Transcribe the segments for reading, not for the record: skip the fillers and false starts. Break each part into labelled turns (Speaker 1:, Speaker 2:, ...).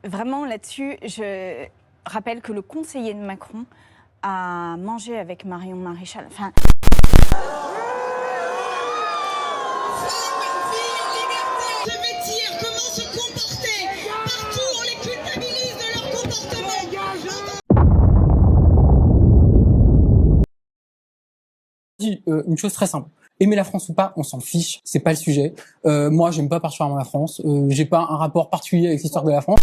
Speaker 1: Vraiment là-dessus, je rappelle que le conseiller de Macron a mangé avec Marion Maréchal.
Speaker 2: Une chose très simple. Aimer la France ou pas, on s'en fiche, c'est pas le sujet. Moi, j'aime pas particulièrement la France. J'ai pas un rapport particulier avec l'histoire de la France.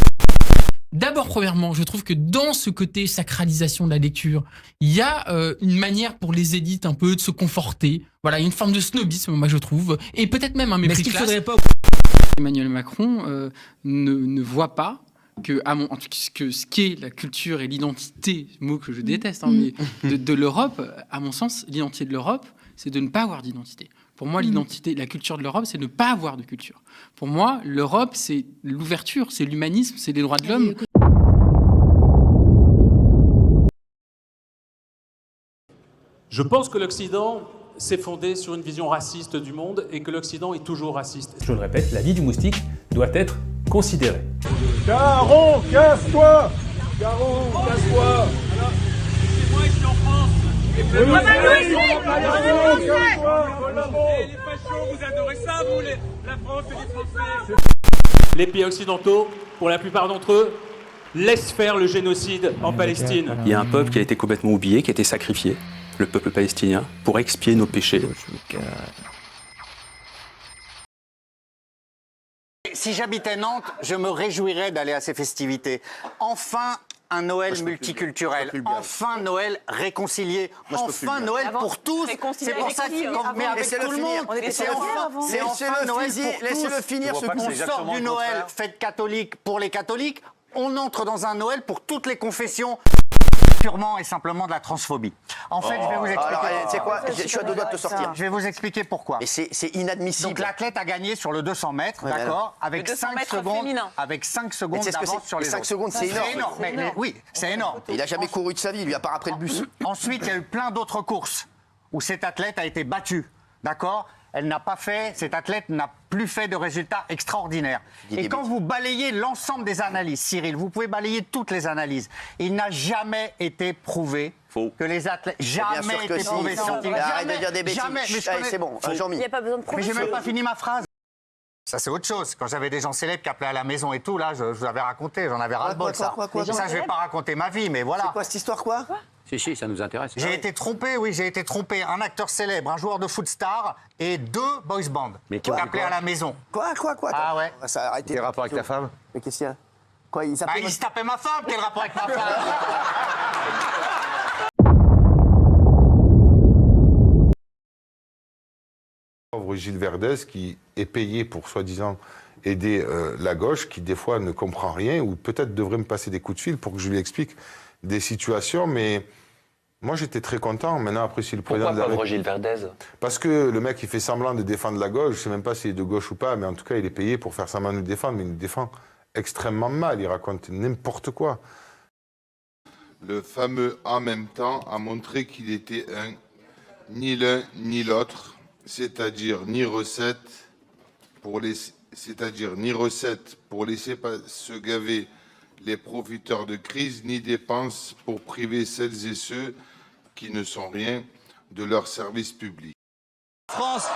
Speaker 3: D'abord, premièrement, je trouve que dans ce côté sacralisation de la lecture, il y a une manière pour les élites un peu de se conforter. Voilà, une forme de snobisme, moi je trouve, et peut-être même un mépris de classe.
Speaker 4: Faudrait pas...
Speaker 3: Emmanuel Macron ne voit pas que ce qu'est la culture et l'identité, mot que je déteste, mais de l'Europe, à mon sens, l'identité de l'Europe, c'est de ne pas avoir d'identité. Pour moi, l'identité, la culture de l'Europe, c'est ne pas avoir de culture. Pour moi, l'Europe, c'est l'ouverture, c'est l'humanisme, c'est les droits de l'homme.
Speaker 5: Je pense que l'Occident s'est fondé sur une vision raciste du monde et que l'Occident est toujours raciste.
Speaker 4: Je le répète, la vie du moustique doit être considérée.
Speaker 6: Caron, casse-toi! Caron, casse-toi!
Speaker 5: C'est moi ici en France.
Speaker 6: Les
Speaker 5: fachos, vous adorez ça, vous, la France et les Français. Les pays occidentaux, pour la plupart d'entre eux, laissent faire le génocide en Palestine.
Speaker 7: Il y a un peuple qui a été complètement oublié, qui a été sacrifié, le peuple palestinien, pour expier nos péchés.
Speaker 8: Si j'habitais Nantes, je me réjouirais d'aller à ces festivités. Enfin, un Noël multiculturel. Enfin, Noël réconcilié. Enfin, Noël pour tous. C'est pour ça qu'on met avec tout le monde. C'est enfin Noël pour tous.
Speaker 6: Laissez-le finir ce coup.
Speaker 8: On sort du Noël, fête catholique pour les catholiques. On entre dans un Noël pour toutes les confessions. Purement et simplement de la transphobie. En fait, je vais vous expliquer.
Speaker 6: Alors, c'est quoi? Je suis à deux doigts de te sortir.
Speaker 8: Je vais vous expliquer pourquoi.
Speaker 6: Mais c'est inadmissible.
Speaker 8: Donc l'athlète a gagné sur le 200 mètres, d'accord, avec 5 secondes, avec 5 secondes d'avance sur les autres.
Speaker 6: 5 secondes, c'est énorme.
Speaker 8: Oui, c'est énorme.
Speaker 6: Il n'a jamais couru de sa vie, lui, à part après le bus.
Speaker 8: Ensuite, il y a eu plein d'autres courses où cet athlète a été battu, d'accord? Cette athlète n'a plus fait de résultats extraordinaires. Et quand vous balayez l'ensemble des analyses, Cyril, vous pouvez balayer toutes les analyses, il n'a jamais été prouvé que les athlètes... Jamais été prouvé scientifiquement.
Speaker 6: Arrête de dire des bêtises.
Speaker 8: Jamais.
Speaker 6: Allez, c'est bon, Jean-Mi.
Speaker 9: Il n'y a pas besoin de
Speaker 8: Mais
Speaker 9: prouver.
Speaker 8: j'ai même pas fini ma phrase. Ça, c'est autre chose. Quand j'avais des gens célèbres qui appelaient à la maison et tout, là, je vous avais raconté, j'en avais ras-le-bol, ça.
Speaker 6: Quoi
Speaker 8: Ça, je vais pas raconter ma vie, mais voilà.
Speaker 6: C'est quoi cette histoire, quoi?
Speaker 7: Si, ça nous intéresse.
Speaker 8: J'ai été trompé, oui, j'ai été trompé. Un acteur célèbre, un joueur de foot star et 2 boys bands qui appelaient à la maison.
Speaker 6: Quoi?
Speaker 8: Ah ouais.
Speaker 6: Ça a arrêté.
Speaker 7: Quel rapport avec ta femme?
Speaker 6: Mais qu'est-ce qu'il y a? Quoi, il
Speaker 8: Bah, il se tapait ma femme, quel rapport avec ma femme?
Speaker 10: Gilles Verdez qui est payé pour soi-disant aider la gauche, qui des fois ne comprend rien, ou peut-être devrait me passer des coups de fil pour que je lui explique des situations, mais moi j'étais très content. Maintenant, après, si le président...
Speaker 7: Pourquoi pauvre Gilles Verdez?
Speaker 10: Parce que le mec, il fait semblant de défendre la gauche, je sais même pas s'il est de gauche ou pas, mais en tout cas, il est payé pour faire semblant de nous défendre, mais il nous défend extrêmement mal, il raconte n'importe quoi.
Speaker 11: Le fameux « en même temps » a montré qu'il était ni l'un ni l'autre, c'est-à-dire ni recette pour laisser se gaver les profiteurs de crise, ni dépenses pour priver celles et ceux qui ne sont rien de leur service public.
Speaker 8: France.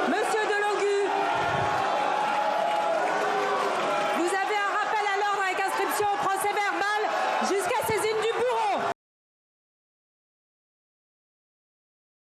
Speaker 9: Monsieur Delangu, vous avez un rappel à l'ordre avec inscription au procès